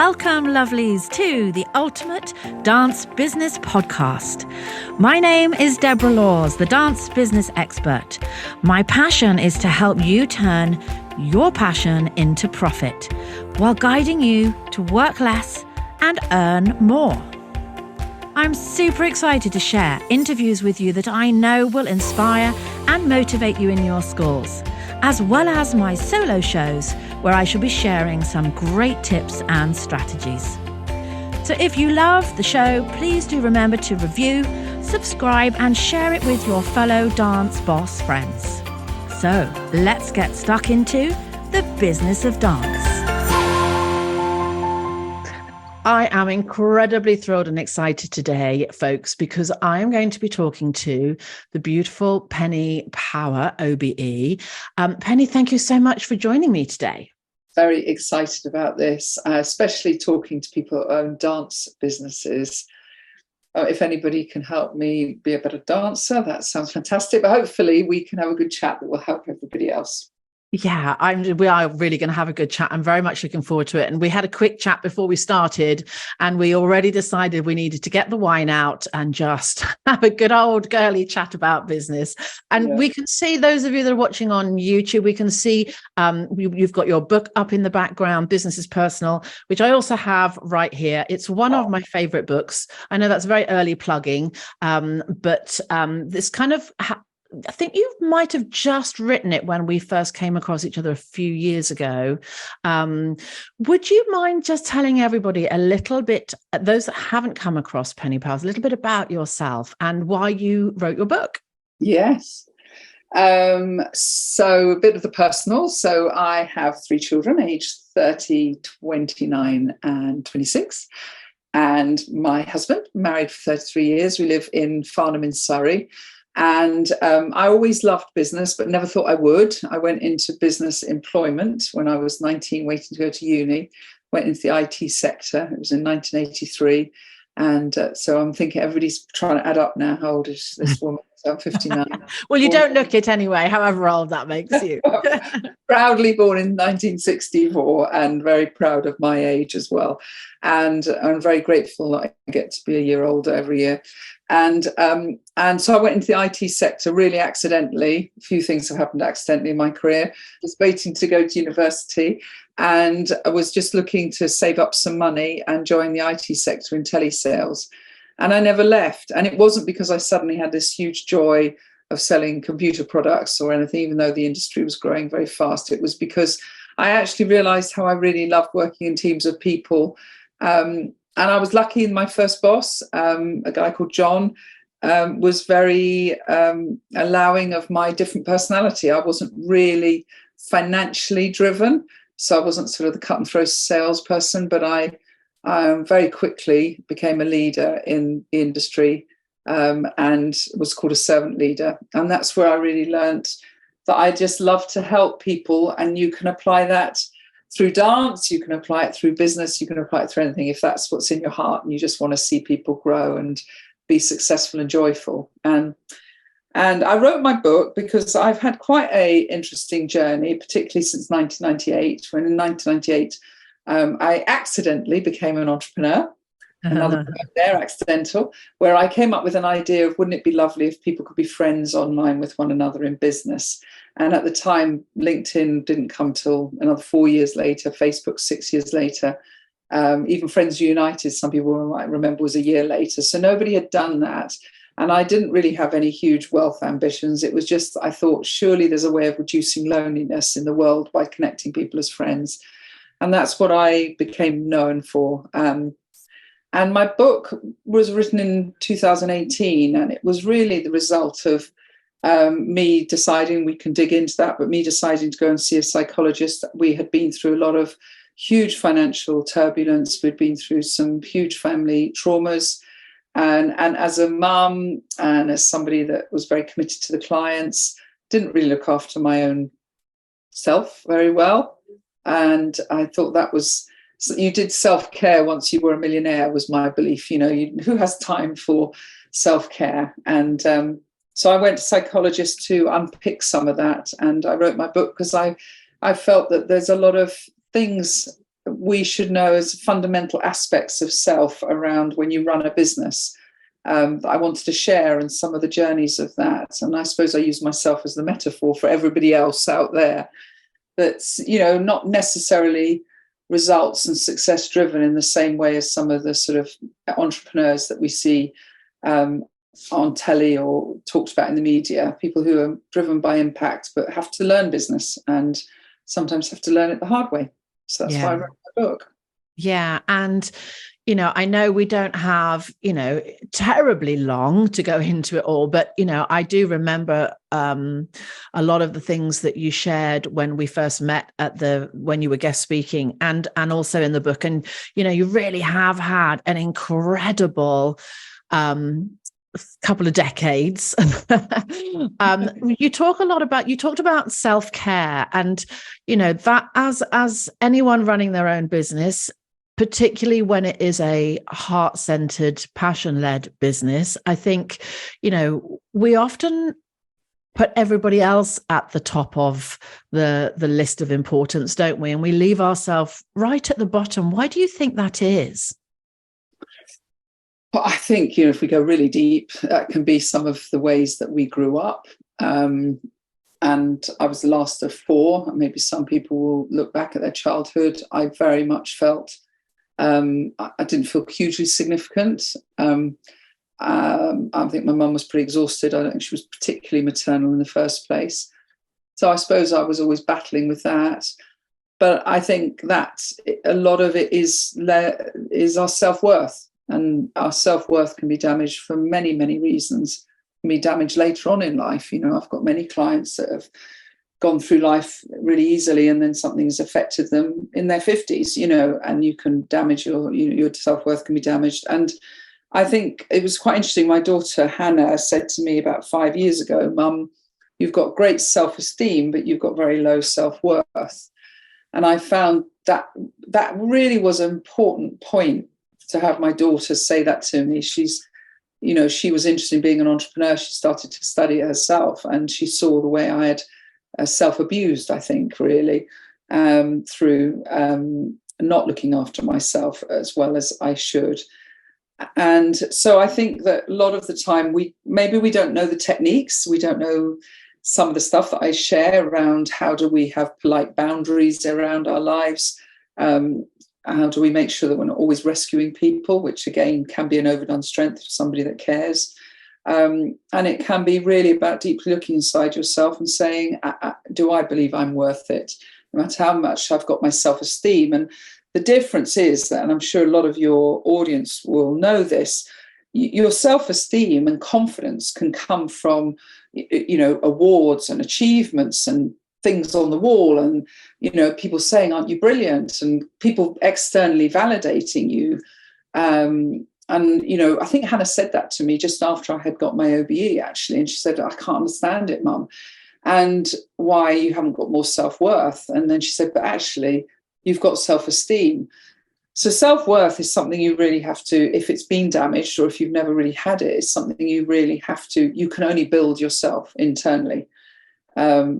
welcome, lovelies, to the Ultimate Dance Business Podcast. My name is Deborah Laws, the dance business expert. My passion is to help you turn your passion into profit while guiding you to work less and earn more. I'm super excited to share interviews with you that I know will inspire and motivate you in your schools, as well as my solo shows where I shall be sharing some great tips and strategies. So if you love the show, please do remember to review, subscribe, and share it with your fellow dance boss friends. So let's get stuck into the business of dance. I am incredibly thrilled and excited today, folks, because I am going to be talking to the beautiful Penny Power OBE. Penny, thank you so much for joining me today. Very excited about this, especially talking to people who own dance businesses. If anybody can help me be a better dancer, that sounds fantastic. But hopefully we can have a good chat that will help everybody else. Yeah, we are really going to have a good chat. I'm very much looking forward to it. And we had a quick chat before we started, and we already decided we needed to get the wine out and just have a good old girly chat about business. And we can see, those of you that are watching on YouTube, we can see you've got your book up in the background, Business is Personal, which I also have right here. It's one of my favorite books. I know that's very early plugging, but this kind of... I think you might have just written it when we first came across each other a few years ago. Would you mind just telling everybody a little bit, those that haven't come across Penny Powers, a little bit about yourself and why you wrote your book? Yes. So a bit of the personal. So I have 3 children, aged 30, 29 and 26. And my husband, married for 33 years. We live in Farnham in Surrey. And I always loved business, but never thought I would. I went into business employment when I was 19, waiting to go to uni, went into the IT sector. It was in 1983. And so I'm thinking everybody's trying to add up now. How old is this woman? So I'm 59. Well, you don't look it anyway, however old that makes you. Proudly born in 1964 and very proud of my age as well. And I'm very grateful that I get to be a year older every year. And so I went into the IT sector really accidentally. A few things have happened accidentally in my career. I was waiting to go to university and I was just looking to save up some money and join the IT sector in telesales. And I never left. And it wasn't because I suddenly had this huge joy of selling computer products or anything, even though the industry was growing very fast. It was because I actually realized how I really loved working in teams of people. And I was lucky in my first boss, a guy called John, was very allowing of my different personality. I wasn't really financially driven, so I wasn't sort of the cut and throw salesperson, but I very quickly became a leader in the industry and was called a servant leader. And that's where I really learned that I just love to help people, and you can apply that through dance, you can apply it through business, you can apply it through anything if that's what's in your heart and you just want to see people grow and be successful and joyful. And I wrote my book because I've had quite an interesting journey, particularly since 1998, when in 1998 I accidentally became an entrepreneur. Another word there, accidental, where I came up with an idea of wouldn't it be lovely if people could be friends online with one another in business. And at the time, LinkedIn didn't come till another 4 years later, Facebook 6 years later, even Friends United, some people might remember, was a year later. So nobody had done that. And I didn't really have any huge wealth ambitions. It was just, I thought, surely there's a way of reducing loneliness in the world by connecting people as friends. And that's what I became known for. And my book was written in 2018, and it was really the result of me deciding, we can dig into that, but me deciding to go and see a psychologist. We had been through a lot of huge financial turbulence. We'd been through some huge family traumas. And as a mum and as somebody that was very committed to the clients, didn't really look after my own self very well. And I thought that was... So you did self-care once you were a millionaire, was my belief. You know, who has time for self-care? And so I went to psychologists to unpick some of that. And I wrote my book because I felt that there's a lot of things we should know as fundamental aspects of self around when you run a business. That I wanted to share, and some of the journeys of that. And I suppose I use myself as the metaphor for everybody else out there that's, not necessarily results and success driven in the same way as some of the sort of entrepreneurs that we see on telly or talked about in the media, people who are driven by impact but have to learn business and sometimes have to learn it the hard way. So that's why I wrote my book. Yeah. And, I know we don't have, terribly long to go into it all, but, I do remember a lot of the things that you shared when we first met when you were guest speaking and also in the book. And, you really have had an incredible couple of decades. You talked about self-care, and that as anyone running their own business, particularly when it is a heart-centered, passion-led business, I think we often put everybody else at the top of the list of importance, don't we? And we leave ourselves right at the bottom. Why do you think that is? Well, I think, if we go really deep, that can be some of the ways that we grew up. And I was the last of four. Maybe some people will look back at their childhood. I very much felt, I didn't feel hugely significant. I think my mum was pretty exhausted. I don't think she was particularly maternal in the first place. So I suppose I was always battling with that. But I think that a lot of it is our self-worth. And our self-worth can be damaged for many, many reasons. It can be damaged later on in life. I've got many clients that have gone through life really easily and then something's affected them in their 50s, and you can damage your self-worth can be damaged. And I think it was quite interesting. My daughter, Hannah, said to me about 5 years ago, "Mum, you've got great self-esteem, but you've got very low self-worth." And I found that really was an important point to have my daughter say that to me. She was interested in being an entrepreneur. She started to study it herself, and she saw the way I had self-abused, I think, really, through not looking after myself as well as I should. And so I think that a lot of the time we don't know the techniques. We don't know some of the stuff that I share around how do we have polite boundaries around our lives. How do we make sure that we're not always rescuing people, which again can be an overdone strength for somebody that cares. And it can be really about deeply looking inside yourself and saying, do I believe I'm worth it? No matter how much I've got my self-esteem. And the difference is that, and I'm sure a lot of your audience will know this, your self-esteem and confidence can come from, awards and achievements and things on the wall and, people saying, aren't you brilliant? And people externally validating you. And, I think Hannah said that to me just after I had got my OBE, actually. And she said, "I can't understand it, Mum. And why you haven't got more self-worth." And then she said, "But actually, you've got self-esteem." So self-worth is something you really have to, if it's been damaged or if you've never really had it, it's something you really have to, you can only build yourself internally.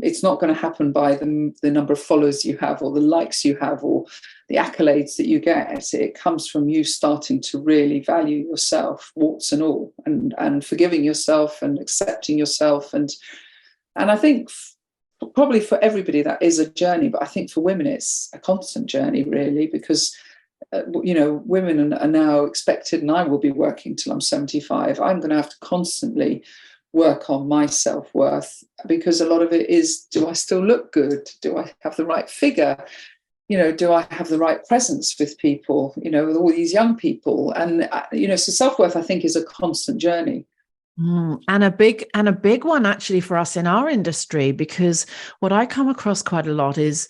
It's not going to happen by the number of followers you have or the likes you have or the accolades that you get. It comes from you starting to really value yourself, warts and all, and forgiving yourself and accepting yourself. And I think probably for everybody that is a journey, but I think for women it's a constant journey, really, because women are now expected, and I will be working till I'm 75. I'm going to have to constantly work on my self-worth, because a lot of it is, do I still look good? Do I have the right figure? Do I have the right presence with people, with all these young people? And, so self-worth, I think, is a constant journey. And a big one actually for us in our industry, because what I come across quite a lot is,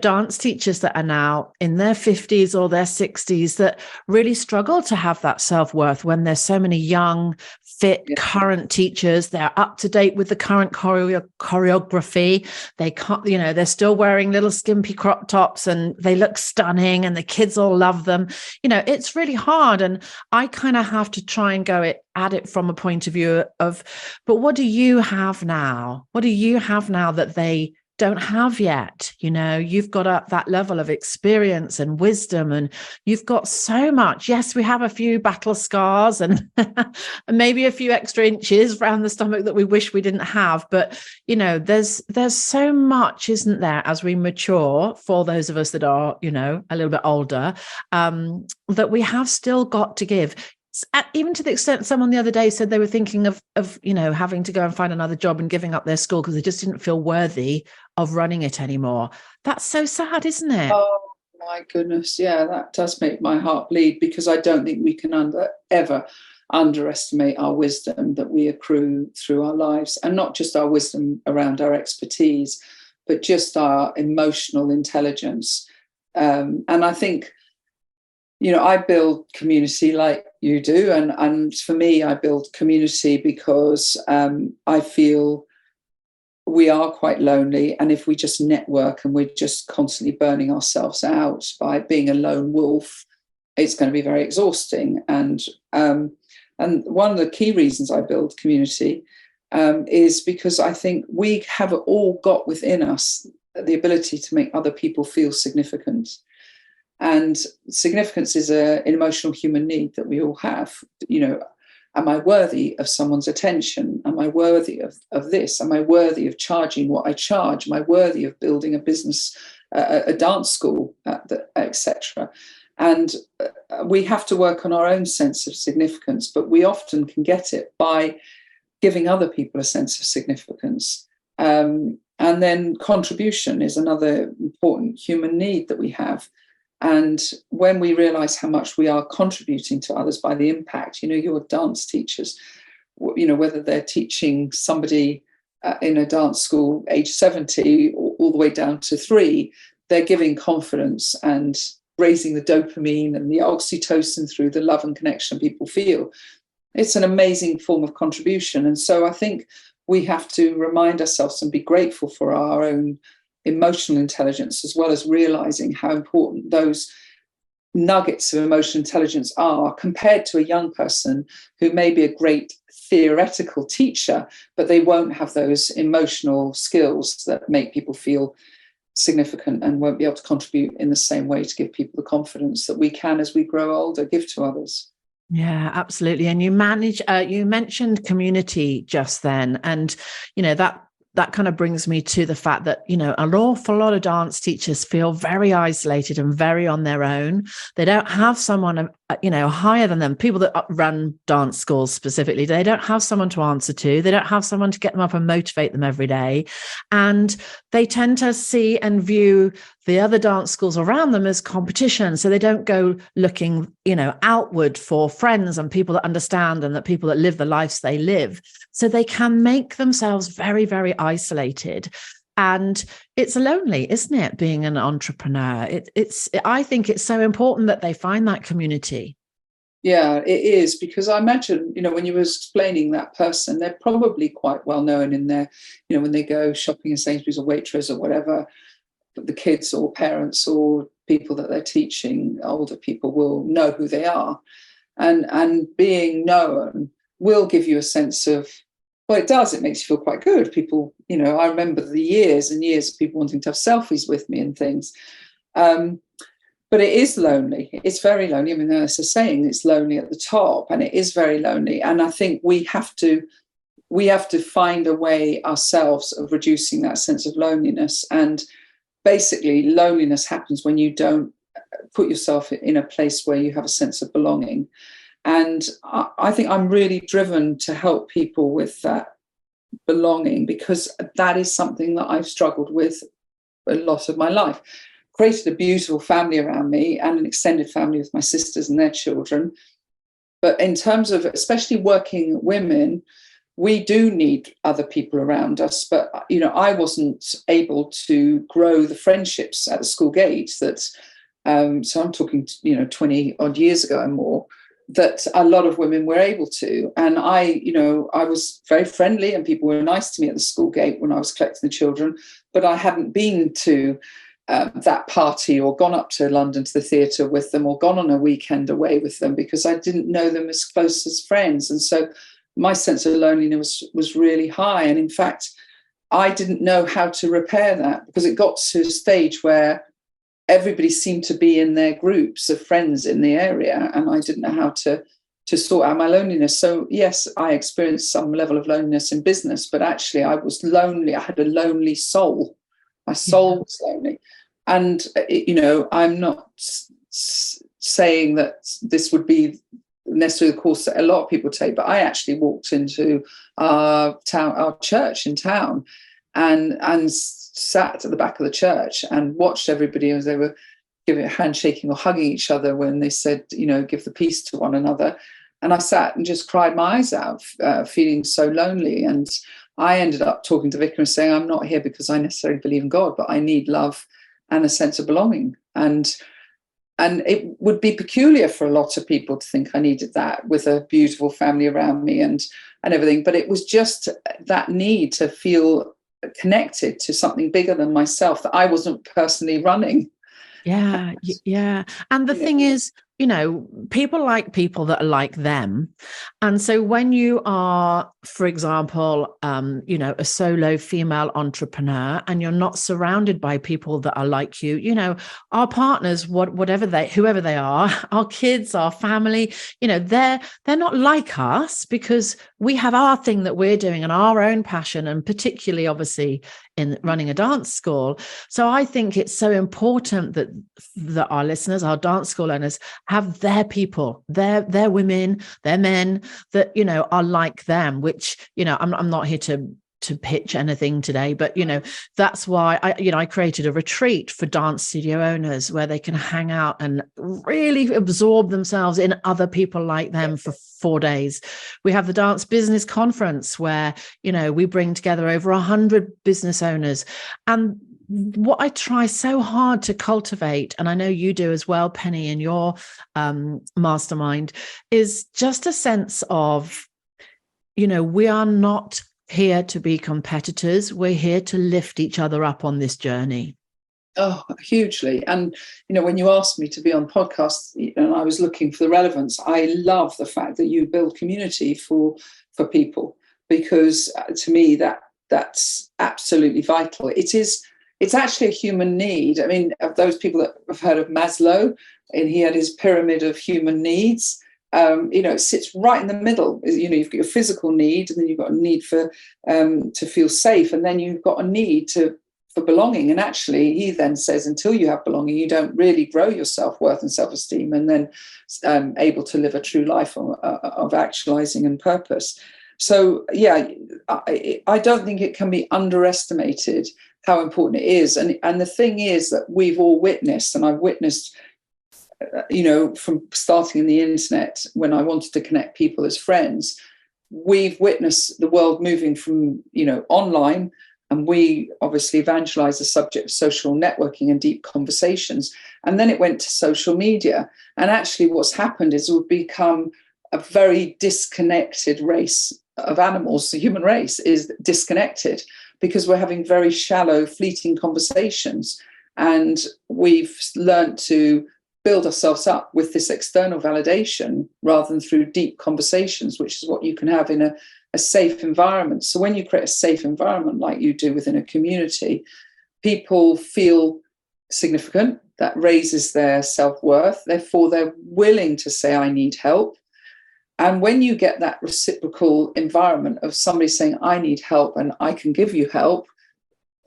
dance teachers that are now in their 50s or their 60s that really struggle to have that self-worth when there's so many young, fit, current teachers. They're up to date with the current choreography. They can't, they're still wearing little skimpy crop tops and they look stunning and the kids all love them. It's really hard. And I kind of have to try and go at it from a point of view of, but what do you have now? What do you have now that they don't have yet. You've got up that level of experience and wisdom, and you've got so much. Yes, we have a few battle scars and, and maybe a few extra inches around the stomach that we wish we didn't have. But, there's so much, isn't there, as we mature, for those of us that are, a little bit older, that we have still got to give. Even to the extent someone the other day said they were thinking of having to go and find another job and giving up their school because they just didn't feel worthy of running it anymore. That's so sad, isn't it? Oh my goodness, yeah, that does make my heart bleed, because I don't think we can ever underestimate our wisdom that we accrue through our lives, and not just our wisdom around our expertise, but just our emotional intelligence. And I think, I build community like you do. And for me, I build community because I feel we are quite lonely. And if we just network and we're just constantly burning ourselves out by being a lone wolf, it's going to be very exhausting. And one of the key reasons I build community is because I think we have all got within us the ability to make other people feel significant. And significance is an emotional human need that we all have. Am I worthy of someone's attention? Am I worthy of this? Am I worthy of charging what I charge? Am I worthy of building a business, a dance school, etc.? And we have to work on our own sense of significance, but we often can get it by giving other people a sense of significance. And then contribution is another important human need that we have. And when we realize how much we are contributing to others by the impact, your dance teachers, whether they're teaching somebody in a dance school age 70 all the way down to 3, they're giving confidence and raising the dopamine and the oxytocin through the love and connection people feel. It's an amazing form of contribution. And so I think we have to remind ourselves and be grateful for our own emotional intelligence, as well as realizing how important those nuggets of emotional intelligence are compared to a young person who may be a great theoretical teacher, but they won't have those emotional skills that make people feel significant and won't be able to contribute in the same way to give people the confidence that we can, as we grow older, give to others. Yeah, absolutely. And you mentioned community just then, and that kind of brings me to the fact that, an awful lot of dance teachers feel very isolated and very on their own. They don't have someone, higher than them, people that run dance schools specifically. They don't have someone to answer to. They don't have someone to get them up and motivate them every day. And they tend to see and view the other dance schools around them as competition. So they don't go looking, outward for friends and people that understand and that people that live the lives they live. So they can make themselves very, very isolated. And it's lonely, isn't it, being an entrepreneur? I think it's so important that they find that community. Yeah, it is, because I imagine, when you were explaining that person, they're probably quite well known in their, when they go shopping in Sainsbury's or Waitrose or whatever, the kids or parents or people that they're teaching, older people, will know who they are. And being known will give you a sense of, well, it does. It makes you feel quite good. People, I remember the years and years of people wanting to have selfies with me and things. But it is lonely. It's very lonely. I mean, there's a saying, it's lonely at the top, and it is very lonely. And I think we have to find a way ourselves of reducing that sense of loneliness. And basically, loneliness happens when you don't put yourself in a place where you have a sense of belonging. And I think I'm really driven to help people with that belonging, because that is something that I've struggled with a lot of my life. Created a beautiful family around me and an extended family with my sisters and their children. But in terms of especially working women, we do need other people around us. But, I wasn't able to grow the friendships at the school gate that, so I'm talking, 20 odd years ago and more, that a lot of women were able to. And I was very friendly and people were nice to me at the school gate when I was collecting the children, but I hadn't been to that party or gone up to London to the theatre with them or gone on a weekend away with them, because I didn't know them as close as friends. And so my sense of loneliness was really high. And in fact, I didn't know how to repair that, because it got to a stage where everybody seemed to be in their groups of friends in the area, and I didn't know how to sort out my loneliness. So yes, I experienced some level of loneliness in business, but actually I was lonely. I had a lonely soul. My soul was lonely. And, I'm not saying that this would be necessarily the course that a lot of people take, but I actually walked into our church in town and sat at the back of the church and watched everybody as they were giving handshaking or hugging each other when they said, give the peace to one another. And I sat and just cried my eyes out, feeling so lonely. And I ended up talking to Vicar and saying, I'm not here because I necessarily believe in God, but I need love and a sense of belonging. And it would be peculiar for a lot of people to think I needed that with a beautiful family around me and everything. But it was just that need to feel connected to something bigger than myself that I wasn't personally running. Yeah. And the thing is, people like people that are like them. And so when you are, for example, a solo female entrepreneur, and you're not surrounded by people that are like you, our partners, whoever they are, our kids, our family, they're not like us, because we have our thing that we're doing and our own passion, and particularly obviously in running a dance school. So I think it's so important that our listeners, our dance school owners, have their people, their women, their men that, are like them, which, I'm not here to pitch anything today, but, that's why I created a retreat for dance studio owners where they can hang out and really absorb themselves in other people like them for 4 days. We have the Dance Business Conference where, we bring together over 100 business owners. And what I try so hard to cultivate, and I know you do as well, Penny, in your mastermind, is just a sense of, we are not here to be competitors. We're here to lift each other up on this journey. Oh, hugely. And, when you asked me to be on podcasts, and I was looking for the relevance, I love the fact that you build community for people, because to me, that's absolutely vital. It's actually a human need. I mean, of those people that have heard of Maslow, and he had his pyramid of human needs, it sits right in the middle. You've got your physical need, and then you've got a need for to feel safe, and then you've got a need for belonging. And actually, he then says, until you have belonging, you don't really grow your self-worth and self-esteem, and then able to live a true life of actualizing and purpose. So, yeah, I don't think it can be underestimated how important it is. And the thing is that we've all witnessed, and I've witnessed, from starting in the internet when I wanted to connect people as friends, we've witnessed the world moving from, online, and we obviously evangelized the subject of social networking and deep conversations. And then it went to social media. And actually what's happened is we've become a very disconnected race of animals. The human race is disconnected because we're having very shallow, fleeting conversations. And we've learned to build ourselves up with this external validation rather than through deep conversations, which is what you can have in a safe environment. So when you create a safe environment like you do within a community, people feel significant. That raises their self-worth. Therefore, they're willing to say, I need help. And when you get that reciprocal environment of somebody saying, I need help and I can give you help,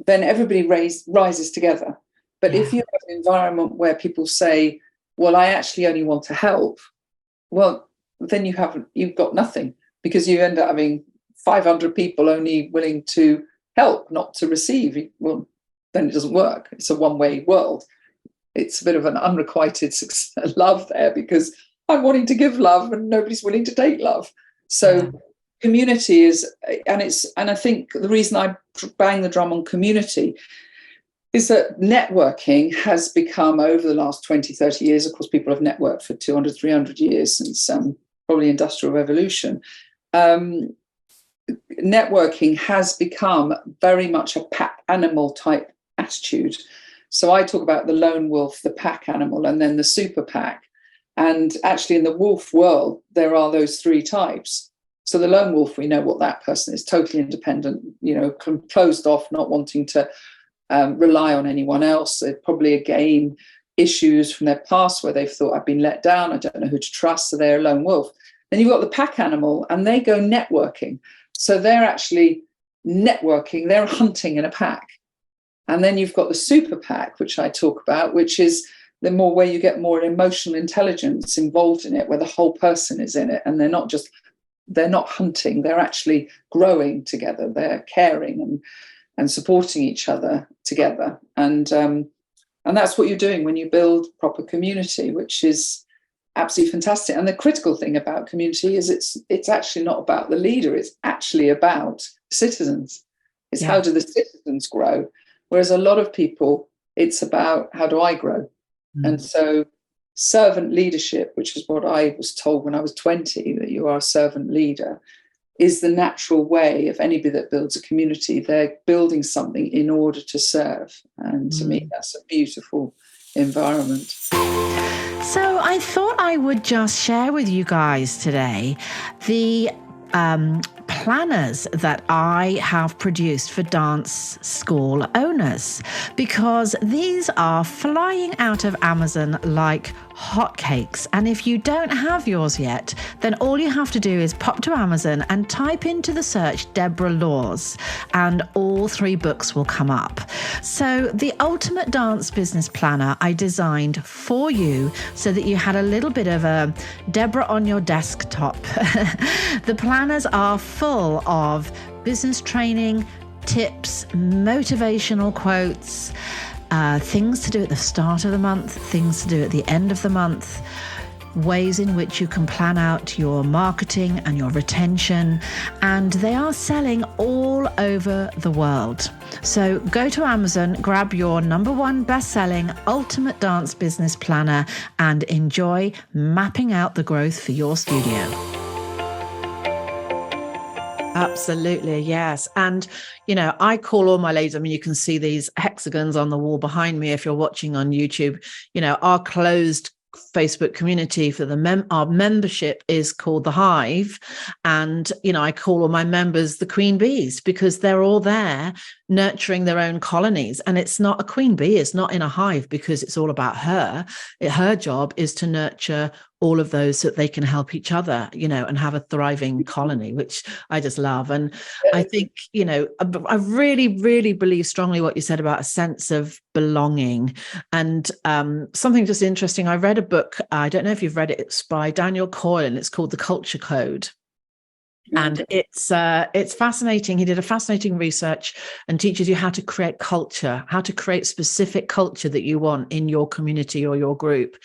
then everybody rises together. But if you have an environment where people say, well, I actually only want to help, well, then you've got nothing, because you end up having 500 people only willing to help, not to receive. Well, then it doesn't work. It's a one-way world. It's a bit of an unrequited love there, because I'm wanting to give love and nobody's willing to take love. So community is, and I think the reason I bang the drum on community is that networking has become, over the last 20, 30 years, of course, people have networked for 200, 300 years since probably Industrial Revolution. Networking has become very much a pack animal type attitude. So I talk about the lone wolf, the pack animal, and then the super pack. And actually in the wolf world, there are those three types. So the lone wolf, we know what that person is, totally independent, closed off, not wanting to rely on anyone else. They're probably, again, issues from their past where they've thought, I've been let down, I don't know who to trust, so they're a lone wolf. Then you've got the pack animal, and they go networking. So they're actually networking, they're hunting in a pack. And then you've got the super pack, which I talk about, which is the more where you get more emotional intelligence involved in it, where the whole person is in it, and they're not hunting, they're actually growing together, they're caring and supporting each other together. And that's what you're doing when you build proper community, which is absolutely fantastic. And the critical thing about community is it's actually not about the leader, it's actually about citizens. It's how do the citizens grow? Whereas a lot of people, it's about how do I grow? And so servant leadership, which is what I was told when I was 20, that you are a servant leader, is the natural way of anybody that builds a community. They're building something in order to serve. And to me, that's a beautiful environment. So I thought I would just share with you guys today the planners that I have produced for dance school owners, because these are flying out of Amazon like hotcakes. And if you don't have yours yet, then all you have to do is pop to Amazon and type into the search Deborah Laws, and all 3 books will come up. So the ultimate dance business planner I designed for you so that you had a little bit of a Deborah on your desktop. The planners are full of business training, tips, motivational quotes, things to do at the start of the month, things to do at the end of the month, ways in which you can plan out your marketing and your retention. And they are selling all over the world. So go to Amazon, grab your #1 best-selling Ultimate Dance Business Planner, and enjoy mapping out the growth for your studio. Absolutely, yes. And, I call all my ladies, you can see these hexagons on the wall behind me if you're watching on YouTube, our closed Facebook community for our membership is called The Hive. And, I call all my members the queen bees, because they're all there nurturing their own colonies. And it's not a queen bee, it's not in a hive because it's all about her. Her job is to nurture all of those so that they can help each other, and have a thriving colony, which I just love. And I think, I really, really believe strongly what you said about a sense of belonging. And something just interesting, I read a book, I don't know if you've read it, it's by Daniel Coyle, and it's called The Culture Code. And it's fascinating. He did a fascinating research and teaches you how to create culture, how to create specific culture that you want in your community or your group.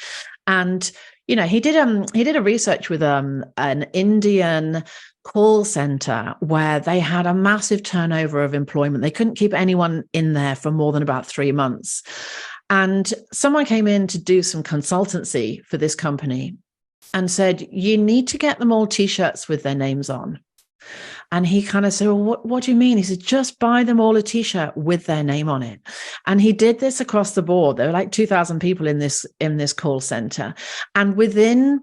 And he did a research with an Indian call center where they had a massive turnover of employment. They couldn't keep anyone in there for more than about 3 months. And someone came in to do some consultancy for this company and said, you need to get them all T-shirts with their names on. And he kind of said, well, what do you mean? He said, just buy them all a T-shirt with their name on it. And he did this across the board. There were like 2,000 people in this call center. And within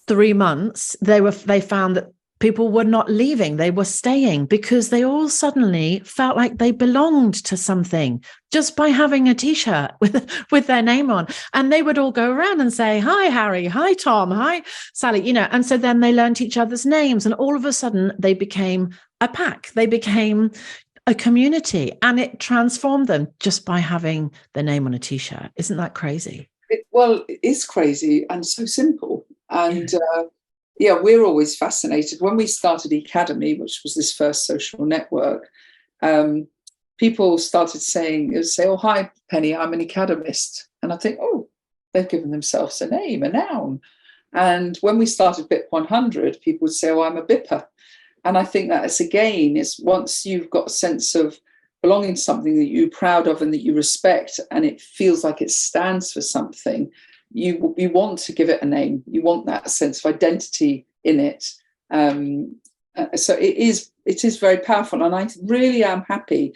3 months, they found that people were not leaving, they were staying, because they all suddenly felt like they belonged to something just by having a T-shirt with their name on. And they would all go around and say, hi, Harry, hi, Tom, hi, Sally, and so then they learned each other's names, and all of a sudden they became a pack, they became a community, and it transformed them just by having their name on a T-shirt. Isn't that crazy? It is crazy and so simple. And we're always fascinated. When we started Academy, which was this first social network, people started saying, oh, hi, Penny, I'm an academist. And I think, oh, they've given themselves a name, a noun. And when we started BIP 100, people would say, oh, I'm a BIPper. And I think that is once you've got a sense of belonging to something that you're proud of and that you respect, and it feels like it stands for something, you want to give it a name. You want that sense of identity in it. So it is very powerful. And I really am happy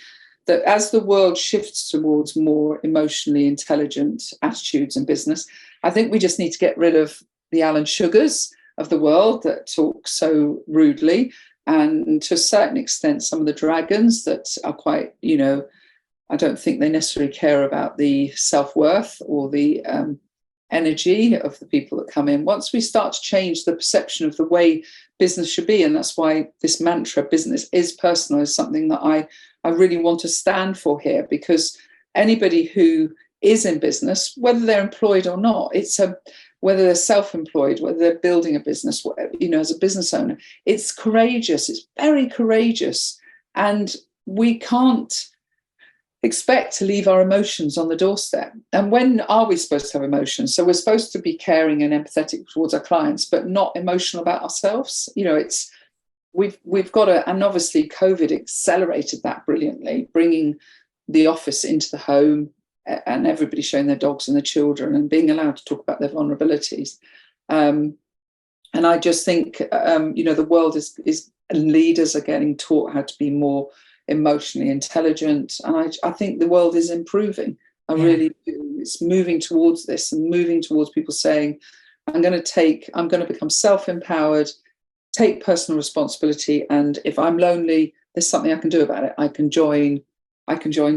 that as the world shifts towards more emotionally intelligent attitudes in business, I think we just need to get rid of the Alan Sugars of the world that talk so rudely, And to a certain extent, some of the dragons that are quite, I don't think they necessarily care about the self-worth or the energy of the people that come in. Once we start to change the perception of the way business should be, and that's why this mantra, business is personal, is something that I really want to stand for here, because anybody who is in business, whether they're employed or not, whether they're self-employed, whether they're building a business, as a business owner, it's courageous. It's very courageous. And we can't expect to leave our emotions on the doorstep. And when are we supposed to have emotions? So we're supposed to be caring and empathetic towards our clients, but not emotional about ourselves. We've got to, and obviously COVID accelerated that brilliantly, bringing the office into the home, and everybody showing their dogs and their children and being allowed to talk about their vulnerabilities. And I just think, the world is leaders are getting taught how to be more emotionally intelligent. And I think the world is improving. I really do. It's moving towards this and moving towards people saying, I'm going to become self-empowered, take personal responsibility. And if I'm lonely, there's something I can do about it. I can join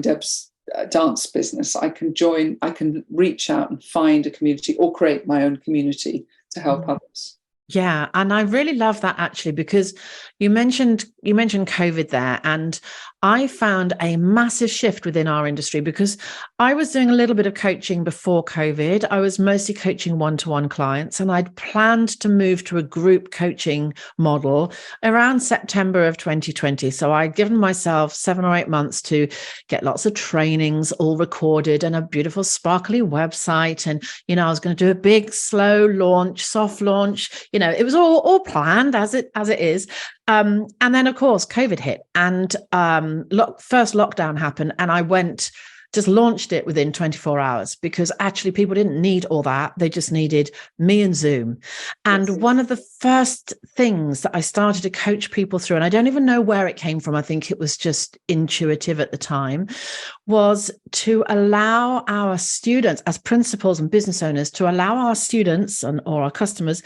Deb's dance business. I can reach out and find a community or create my own community to help others. Yeah. And I really love that, actually, because you mentioned COVID there, and I found a massive shift within our industry, because I was doing a little bit of coaching before COVID. I was mostly coaching one-to-one clients, and I'd planned to move to a group coaching model around September of 2020. So I'd given myself 7 or 8 months to get lots of trainings all recorded and a beautiful sparkly website. And, I was going to do a big, slow launch, soft launch. It was all planned as it is. And then, of course, COVID hit, and first lockdown happened, and I just launched it within 24 hours, because actually people didn't need all that. They just needed me and Zoom. And one of the first things that I started to coach people through, and I don't even know where it came from, I think it was just intuitive at the time, was to allow our students, as principals and business owners, to allow our students or our customers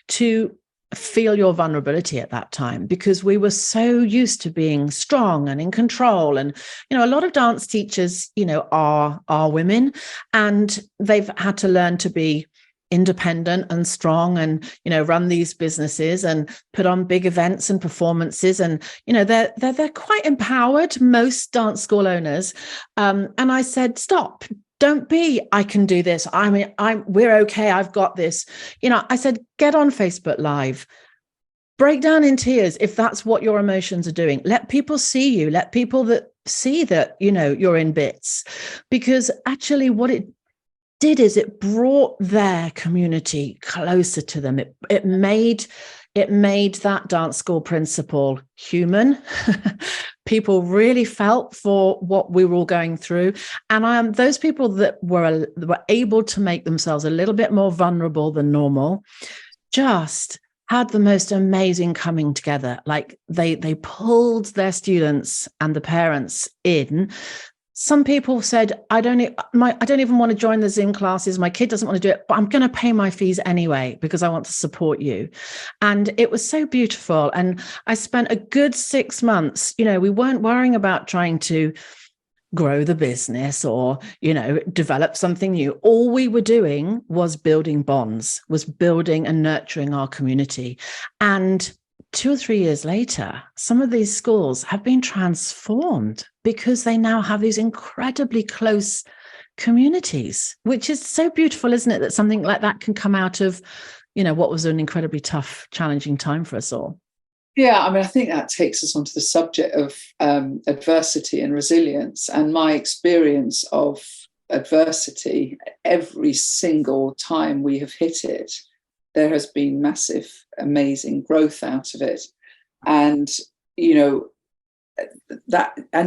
to feel your vulnerability at that time, because we were so used to being strong and in control. And, a lot of dance teachers, are women, and they've had to learn to be independent and strong and, run these businesses and put on big events and performances. And, they're quite empowered, most dance school owners. And I said, stop. Don't be, I can do this. We're okay. I've got this. I said, get on Facebook Live, break down in tears if that's what your emotions are doing. Let people see you. Let people that see that, you're in bits. Because actually what it did is it brought their community closer to them. It made that dance school principal human. People really felt for what we were all going through. And those people that were able to make themselves a little bit more vulnerable than normal just had the most amazing coming together. Like they pulled their students and the parents in. Some people said, I don't even want to join the Zoom classes. My kid doesn't want to do it, but I'm going to pay my fees anyway because I want to support you. And it was so beautiful. And I spent a good 6 months, we weren't worrying about trying to grow the business or, develop something new. All we were doing was building bonds, was building and nurturing our community. And 2 or 3 years later, some of these schools have been transformed because they now have these incredibly close communities, which is so beautiful, isn't it? That something like that can come out of, what was an incredibly tough, challenging time for us all. Yeah, I think that takes us onto the subject of adversity and resilience. And my experience of adversity, every single time we have hit it, there has been massive, amazing growth out of it. And, and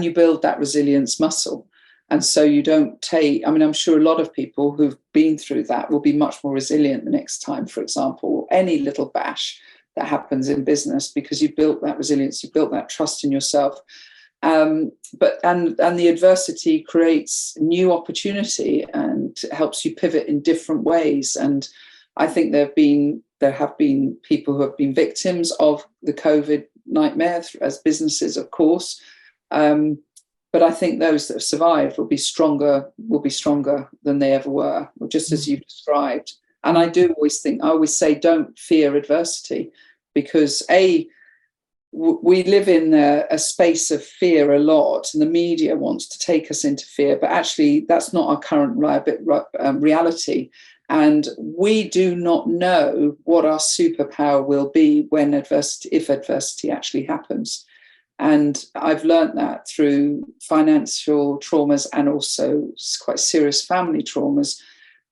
you build that resilience muscle. And so you don't take, I'm sure a lot of people who've been through that will be much more resilient the next time, for example, any little bash that happens in business, because you built that resilience, you built that trust in yourself. And the adversity creates new opportunity and helps you pivot in different ways. And I think there have been people who have been victims of the COVID nightmare as businesses, of course. But I think those that have survived will be stronger than they ever were, just as you've described. And I always say, don't fear adversity, because we live in a space of fear a lot, and the media wants to take us into fear, but actually that's not our current reality. And we do not know what our superpower will be if adversity actually happens. And I've learned that through financial traumas and also quite serious family traumas.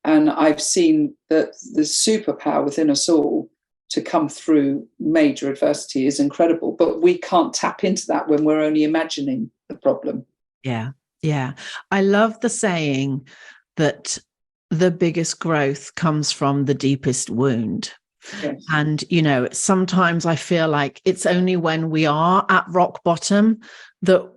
And I've seen that the superpower within us all to come through major adversity is incredible. But we can't tap into that when we're only imagining the problem. Yeah, yeah. I love the saying that the biggest growth comes from the deepest wound. Yes. And, sometimes I feel like it's only when we are at rock bottom that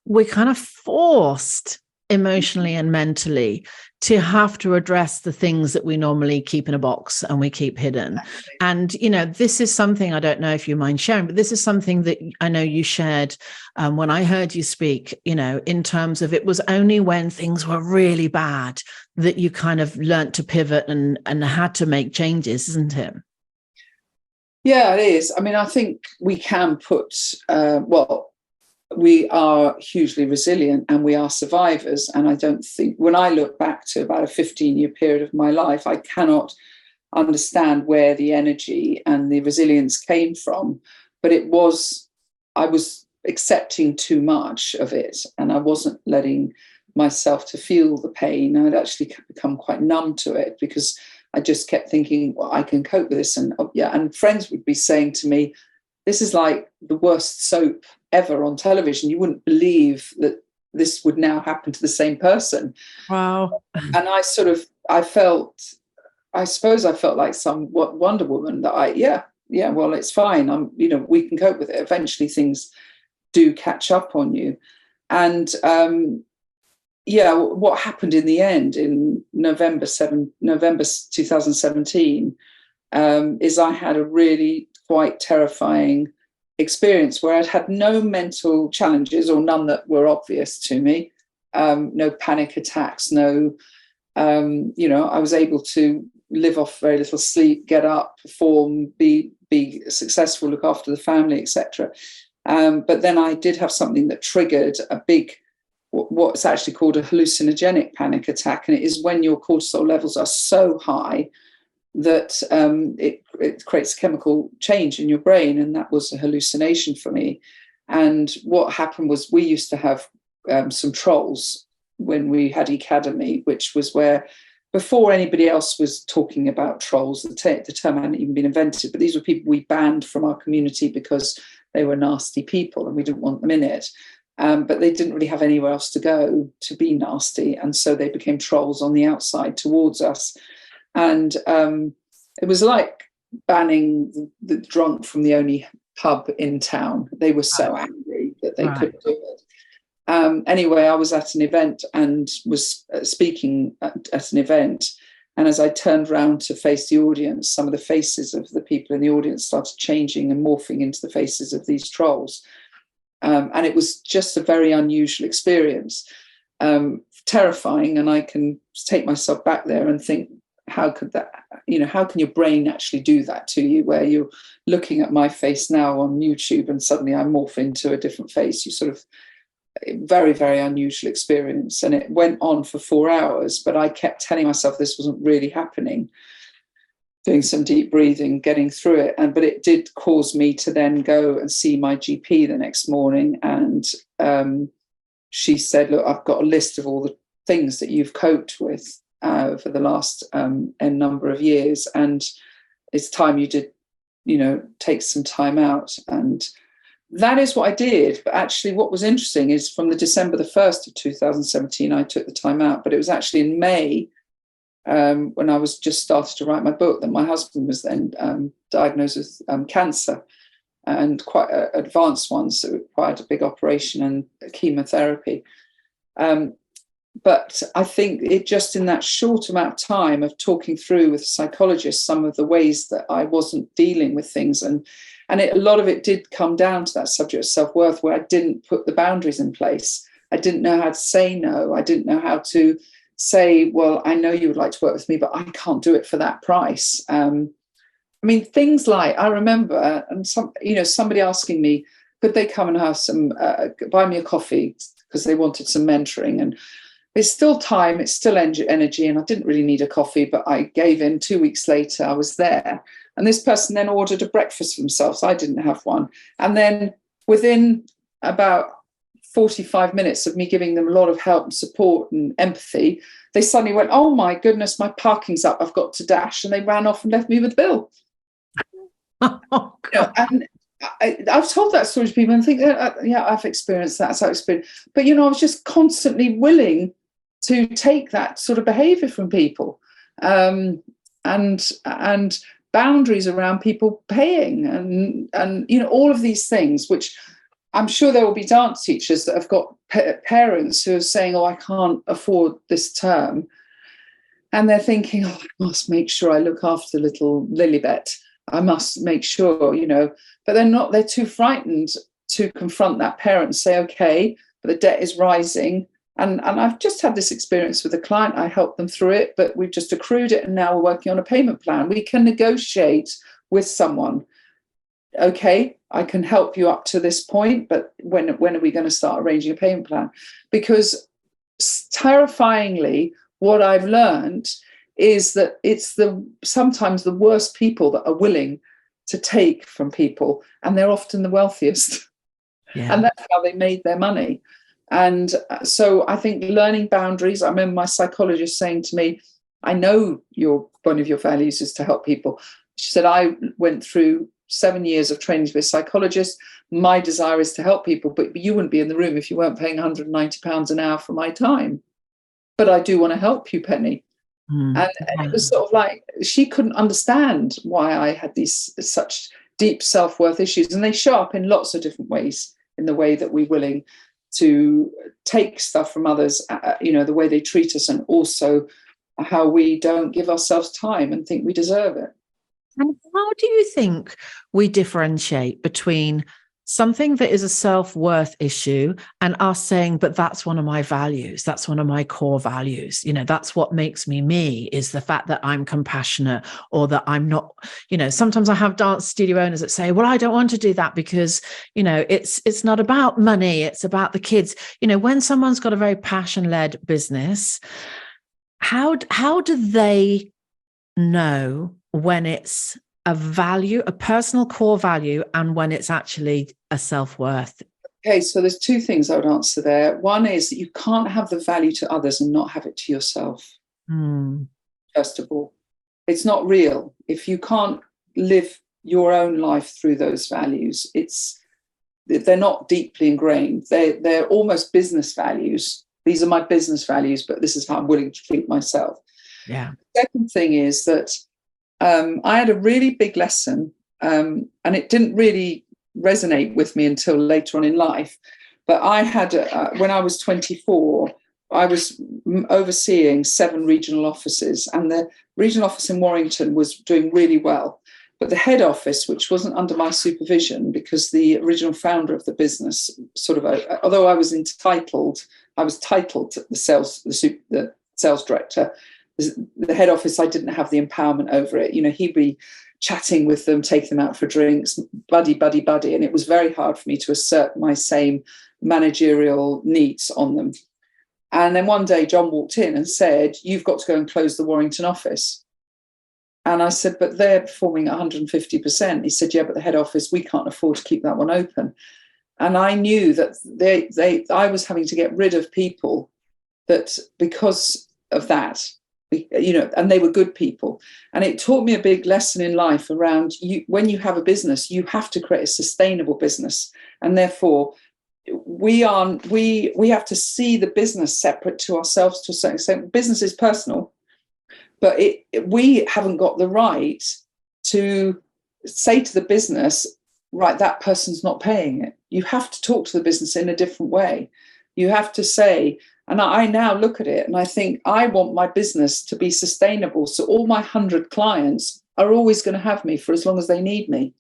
we're kind of forced emotionally and mentally to have to address the things that we normally keep in a box and we keep hidden. And, this is something, I don't know if you mind sharing, but this is something that I know you shared when I heard you speak, in terms of it was only when things were really bad that you kind of learnt to pivot and had to make changes, isn't it? Yeah, it is. I mean, I think we can we are hugely resilient and we are survivors. And I don't think, when I look back to about a 15-year period of my life, I cannot understand where the energy and the resilience came from. But I was accepting too much of it, and I wasn't letting myself to feel the pain. I'd actually become quite numb to it, because I just kept thinking, well, I can cope with this. And and friends would be saying to me, this is like the worst soap ever on television. You wouldn't believe that this would now happen to the same person. Wow. And I suppose I felt like some Wonder Woman, that well, it's fine. We can cope with it. Eventually things do catch up on you. And what happened in the end in November 2017 is I had a really quite terrifying experience where I'd had no mental challenges, or none that were obvious to me, no panic attacks, no, I was able to live off very little sleep, get up, perform, be successful, look after the family, etc. But then I did have something that triggered a big, what's actually called a hallucinogenic panic attack. And it is when your cortisol levels are so high that it creates a chemical change in your brain. And that was a hallucination for me. And what happened was, we used to have some trolls when we had Academy, which was where, before anybody else was talking about trolls, the term hadn't even been invented, but these were people we banned from our community because they were nasty people and we didn't want them in it. But they didn't really have anywhere else to go to be nasty. And so they became trolls on the outside towards us. And it was like banning the drunk from the only pub in town. They were so angry that they couldn't do it. Anyway, I was at an event and was speaking at an event. And as I turned around to face the audience, some of the faces of the people in the audience started changing and morphing into the faces of these trolls. And it was just a very unusual experience, terrifying. And I can take myself back there and think, how could that, how can your brain actually do that to you, where you're looking at my face now on YouTube and suddenly I morph into a different face? You sort of, very, very unusual experience. And it went on for 4 hours, but I kept telling myself this wasn't really happening, doing some deep breathing, getting through it. But it did cause me to then go and see my GP the next morning. And she said, look, I've got a list of all the things that you've coped with for the last n number of years. And it's time you did, take some time out. And that is what I did. But actually what was interesting is, from the December the 1st of 2017, I took the time out. But it was actually in May, when I was just started to write my book, that my husband was then diagnosed with cancer, and quite advanced ones that required a big operation and chemotherapy. But I think it just, in that short amount of time of talking through with a psychologist some of the ways that I wasn't dealing with things, and And a lot of it did come down to that subject of self-worth, where I didn't put the boundaries in place. I didn't know how to say no. I didn't know how to say, well, I know you would like to work with me, but I can't do it for that price. I mean, things like, I remember, and somebody asking me, could they come and have buy me a coffee, because they wanted some mentoring. And it's still time, it's still energy, and I didn't really need a coffee, but I gave in. 2 weeks later, I was there. And this person then ordered a breakfast for themselves. I didn't have one. And then within about 45 minutes of me giving them a lot of help and support and empathy, they suddenly went, oh my goodness, my parking's up, I've got to dash. And they ran off and left me with the bill. Oh, And I've told that story to people and think, yeah, I've experienced that. So I experienced. But, I was just constantly willing to take that sort of behavior from people, and boundaries around people paying and all of these things, which I'm sure there will be dance teachers that have got parents who are saying, oh, I can't afford this term. And they're thinking, oh, I must make sure I look after little Lilibet. I must make sure, but they're too frightened to confront that parent and say, okay, but the debt is rising. And I've just had this experience with a client. I helped them through it, but we've just accrued it. And now we're working on a payment plan. We can negotiate with someone. Okay, I can help you up to this point, but when are we going to start arranging a payment plan? Because terrifyingly, what I've learned is that it's sometimes the worst people that are willing to take from people, and they're often the wealthiest. Yeah. And that's how they made their money. And so I think learning boundaries, I remember my psychologist saying to me, I know one of your values is to help people. She said, I went through 7 years of training to be a psychologist. My desire is to help people, but you wouldn't be in the room if you weren't paying £190 an hour for my time. But I do want to help you, Penny. And it was sort of like, she couldn't understand why I had such deep self-worth issues. And they show up in lots of different ways, in the way that we're willing to take stuff from others, the way they treat us, and also how we don't give ourselves time and think we deserve it. And how do you think we differentiate between something that is a self-worth issue and us saying, but that's one of my values, that's one of my core values, that's what makes me, is the fact that I'm compassionate, or that I'm not, sometimes I have dance studio owners that say, well, I don't want to do that because, it's not about money, it's about the kids. When someone's got a very passion-led business, how do they know when it's a value, a personal core value, and when it's actually a self-worth? Okay, so there's two things I would answer there. One is that you can't have the value to others and not have it to yourself. First of all, it's not real. If you can't live your own life through those values, they're not deeply ingrained. They're almost business values. These are my business values, but this is how I'm willing to treat myself. Yeah. The second thing is that I had a really big lesson, and it didn't really resonate with me until later on in life. But I had, when I was 24, I was overseeing 7 regional offices, and the regional office in Warrington was doing really well. But the head office, which wasn't under my supervision, because the original founder of the business although I was titled the sales director, the head office, I didn't have the empowerment over it. He'd be chatting with them, take them out for drinks, buddy. And it was very hard for me to assert my same managerial needs on them. And then one day John walked in and said, you've got to go and close the Warrington office. And I said, but they're performing 150%. He said, yeah, but the head office, we can't afford to keep that one open. And I knew that I was having to get rid of people that, because of that, and they were good people. And it taught me a big lesson in life around when you have a business, you have to create a sustainable business. And therefore, we have to see the business separate to ourselves to a certain extent. Business is personal, but we haven't got the right to say to the business, right, that person's not paying it. You have to talk to the business in a different way. You have to say, and I now look at it and I think, I want my business to be sustainable. So all my 100 clients are always going to have me for as long as they need me.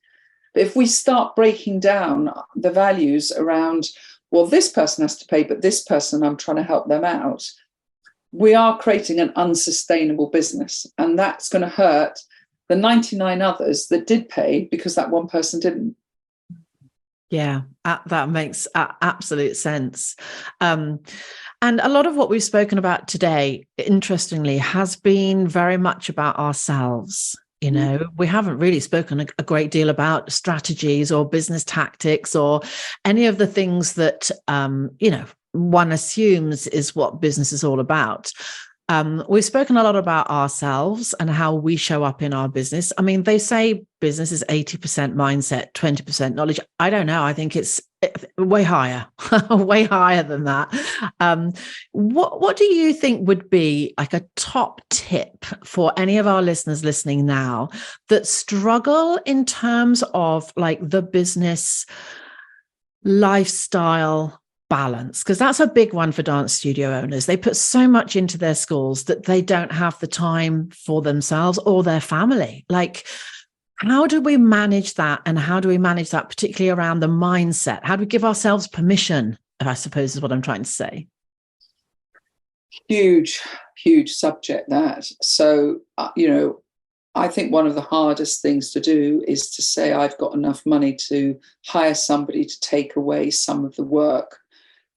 But if we start breaking down the values around, well, this person has to pay, but this person, I'm trying to help them out, we are creating an unsustainable business. And that's going to hurt the 99 others that did pay because that one person didn't. Yeah, that makes absolute sense. And a lot of what we've spoken about today, interestingly, has been very much about ourselves. You know, we haven't really spoken a great deal about strategies or business tactics or any of the things that, you know, one assumes is what business is all about. We've spoken a lot about ourselves and how we show up in our business. I mean, they say business is 80% mindset, 20% knowledge. I don't know. I think it's way higher, way higher than that. What do you think would be like a top tip for any of our listeners listening now that struggle in terms of like the business lifestyle balance? Because that's a big one for dance studio owners. They put so much into their schools that they don't have the time for themselves or their family. Like, how do we manage that? And how do we manage that, particularly around the mindset? How do we give ourselves permission, I suppose is what I'm trying to say. Huge subject, that. So, you know, I think one of the hardest things to do is to say, I've got enough money to hire somebody to take away some of the work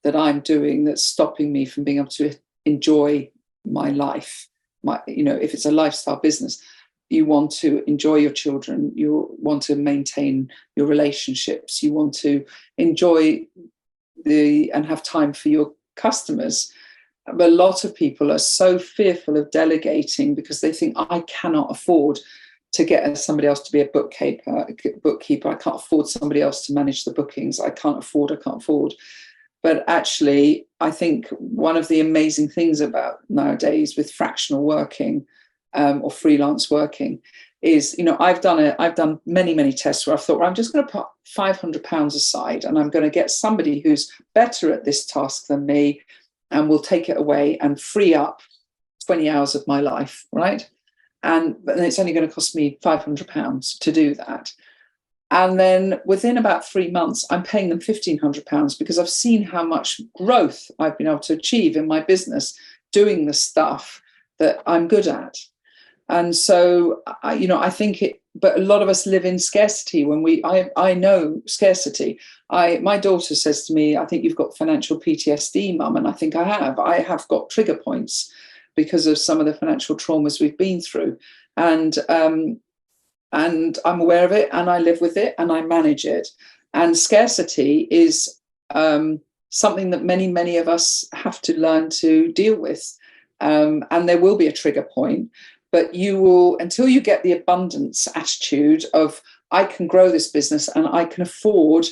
that I'm doing that's stopping me from being able to enjoy my life. You know, if it's a lifestyle business, you want to enjoy your children, you want to maintain your relationships, you want to enjoy and have time for your customers. But a lot of people are so fearful of delegating because they think, I cannot afford to get somebody else to be a bookkeeper. I can't afford somebody else to manage the bookings. I can't afford. But actually, I think one of the amazing things about nowadays with fractional working or freelance working is, you know, I've done many tests where I've thought, well, I'm just going to put £500 aside and I'm going to get somebody who's better at this task than me and will take it away and free up 20 hours of my life, right? And it's only going to cost me £500 to do that. And then within about 3 months, I'm paying them £1,500 because I've seen how much growth I've been able to achieve in my business doing the stuff that I'm good at. And so, I think but a lot of us live in scarcity I know scarcity. My daughter says to me, I think you've got financial PTSD, Mum. And I think I have got trigger points because of some of the financial traumas we've been through. And I'm aware of it and I live with it and I manage it. And scarcity is something that many of us have to learn to deal with. And there will be a trigger point, but you will, until you get the abundance attitude of, I can grow this business and I can afford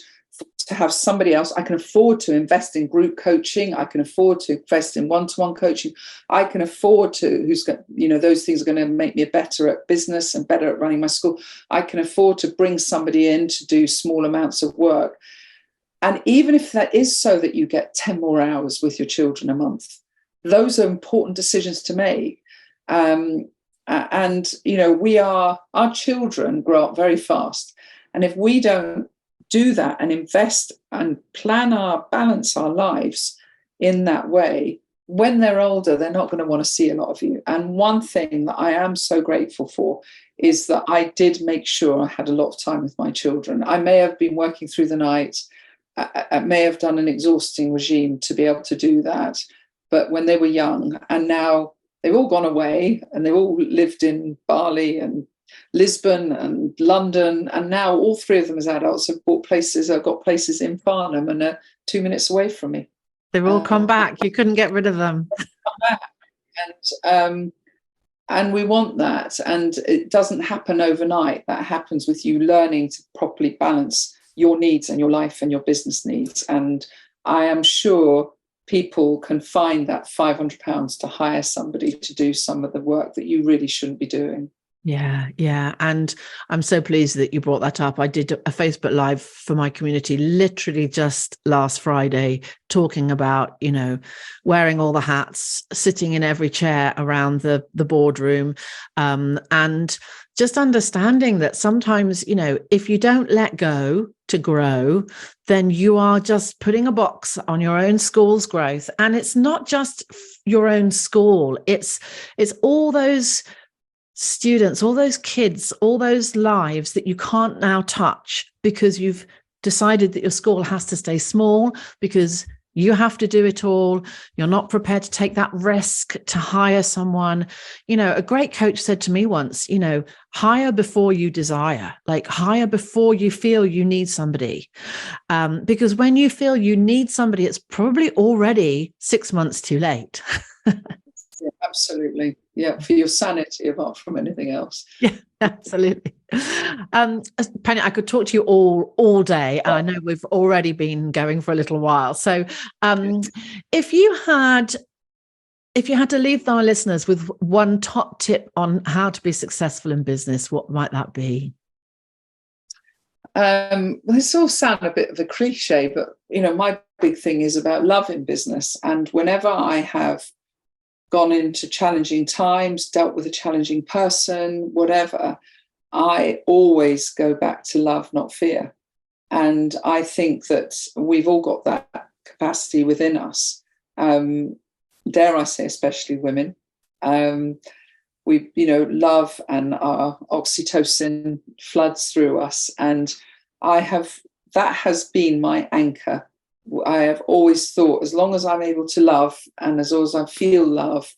to have somebody else. I can afford to invest in group coaching. I can afford to invest in one-to-one coaching. I can afford to, those things are going to make me better at business and better at running my school. I can afford to bring somebody in to do small amounts of work. And even if that is so that you get 10 more hours with your children a month, those are important decisions to make. And, our children grow up very fast. And if we don't do that and invest and balance our lives in that way, when they're older, they're not going to want to see a lot of you. And one thing that I am so grateful for is that I did make sure I had a lot of time with my children. I may have been working through the night. I may have done an exhausting regime to be able to do that. But when they were young, and now they've all gone away and they've all lived in Bali and Lisbon and London, and now all three of them as adults have got places in Farnham and are 2 minutes away from me. They've all come back. You couldn't get rid of them. And we want that. And it doesn't happen overnight. That happens with you learning to properly balance your needs and your life and your business needs. And I am sure people can find that £500 to hire somebody to do some of the work that you really shouldn't be doing. Yeah. And I'm so pleased that you brought that up. I did a Facebook Live for my community literally just last Friday, talking about, wearing all the hats, sitting in every chair around the boardroom. And just understanding that sometimes, if you don't let go to grow, then you are just putting a box on your own school's growth. And it's not just your own school. It's all those students, all those kids, all those lives that you can't now touch because you've decided that your school has to stay small because you have to do it all. You're not prepared to take that risk to hire someone. A great coach said to me once, hire before you desire, like hire before you feel you need somebody. Because when you feel you need somebody, it's probably already 6 months too late. Yeah, absolutely. Yeah, for your sanity, apart from anything else. Yeah, absolutely. Penny, I could talk to you all day, and I know we've already been going for a little while. So, if you had to leave our listeners with one top tip on how to be successful in business, what might that be? This all sounds a bit of a cliche, but my big thing is about love in business. And whenever I have gone into challenging times, dealt with a challenging person, whatever, I always go back to love, not fear. And I think that we've all got that capacity within us. Dare I say, especially women. We, love, and our oxytocin floods through us. And that has been my anchor. I have always thought, as long as I'm able to love, and as long as I feel love,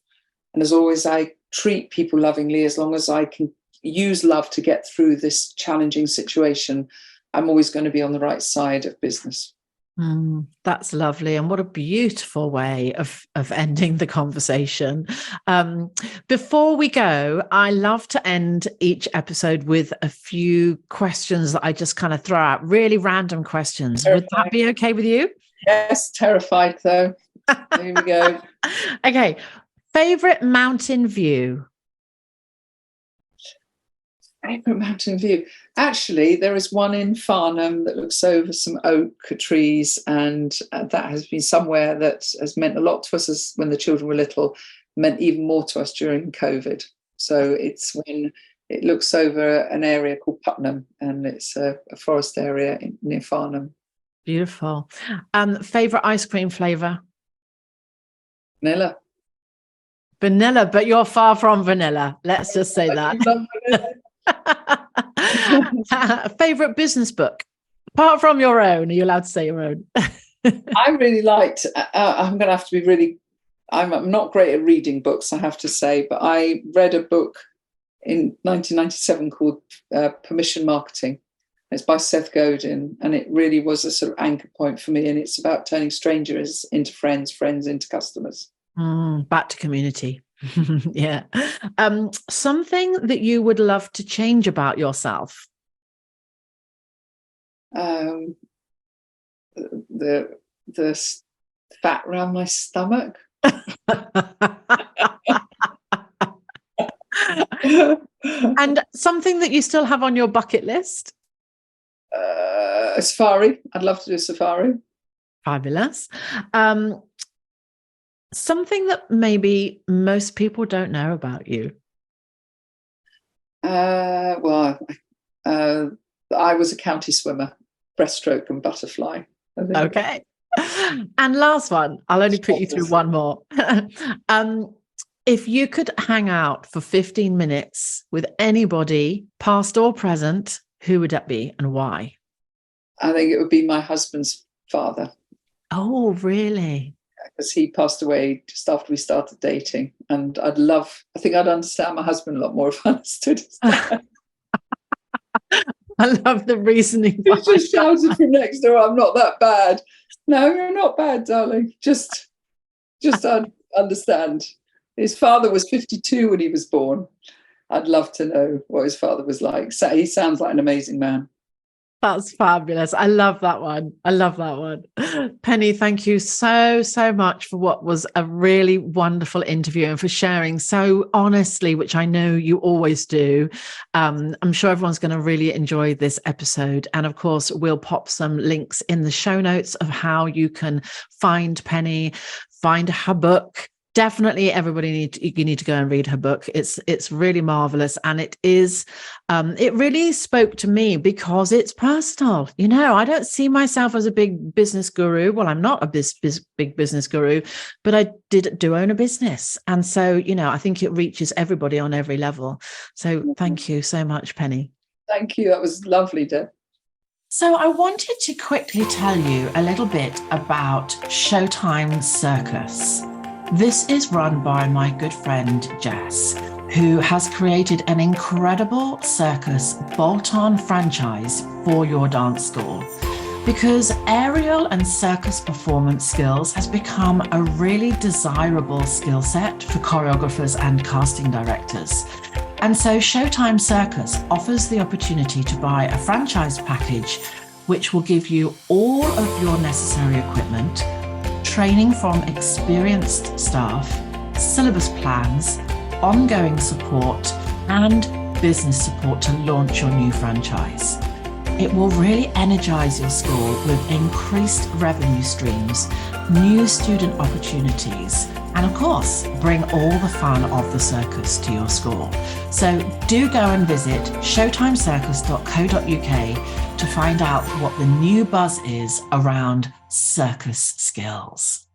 and as always I treat people lovingly, as long as I can use love to get through this challenging situation, I'm always going to be on the right side of business. That's lovely. And what a beautiful way of ending the conversation. Before we go, I love to end each episode with a few questions that I just kind of throw out, really random questions. Terrified. Would that be okay with you? Yes, terrified though. Here we go. Okay. Favorite mountain view? Favorite mountain view? Actually, there is one in Farnham that looks over some oak trees, and that has been somewhere that has meant a lot to us when the children were little, meant even more to us during COVID. So it's when it looks over an area called Putnam, and it's a forest area near Farnham. Beautiful. Favorite ice cream flavor? Vanilla, but you're far from vanilla. Let's just say that. Favorite business book, apart from your own? Are you allowed to say your own? I really liked. I'm going to have to be really. I'm not great at reading books, I have to say, but I read a book in 1997 called Permission Marketing. It's by Seth Godin, and it really was a sort of anchor point for me. And it's about turning strangers into friends, friends into customers. Back to community. Yeah. Something that you would love to change about yourself? The fat around my stomach. And something that you still have on your bucket list? A safari. I'd love to do a safari. Fabulous. Something that maybe most people don't know about you? Well, I was a county swimmer, breaststroke and butterfly. Okay. And last one, I'll only put you through one more. If you could hang out for 15 minutes with anybody, past or present, who would that be and why? I think it would be my husband's father. Oh, really? Because he passed away just after we started dating. And I think I'd understand my husband a lot more if I understood his dad. I love the reasoning. He just shouted from next door, "I'm not that bad." No, you're not bad, darling. Just understand. His father was 52 when he was born. I'd love to know what his father was like. So he sounds like an amazing man. That's fabulous. I love that one. Penny, thank you so much for what was a really wonderful interview and for sharing so honestly, which I know you always do. I'm sure everyone's going to really enjoy this episode. And of course, we'll pop some links in the show notes of how you can find Penny, find her book, Definitely, you need to go and read her book. It's really marvelous, and it is. It really spoke to me because it's personal. You know, I don't see myself as a big business guru. Well, I'm not a big business guru, but I do own a business, and so you know, I think it reaches everybody on every level. So, thank you so much, Penny. Thank you. That was lovely, Deb. So I wanted to quickly tell you a little bit about Showtime Circus. This is run by my good friend Jess, who has created an incredible circus bolt-on franchise for your dance school. Because aerial and circus performance skills has become a really desirable skill set for choreographers and casting directors. And so Showtime Circus offers the opportunity to buy a franchise package, which will give you all of your necessary equipment, training from experienced staff, syllabus plans, ongoing support, and business support to launch your new franchise. It will really energize your school with increased revenue streams, new student opportunities, and of course, bring all the fun of the circus to your school. So do go and visit showtimecircus.co.uk to find out what the new buzz is around circus skills.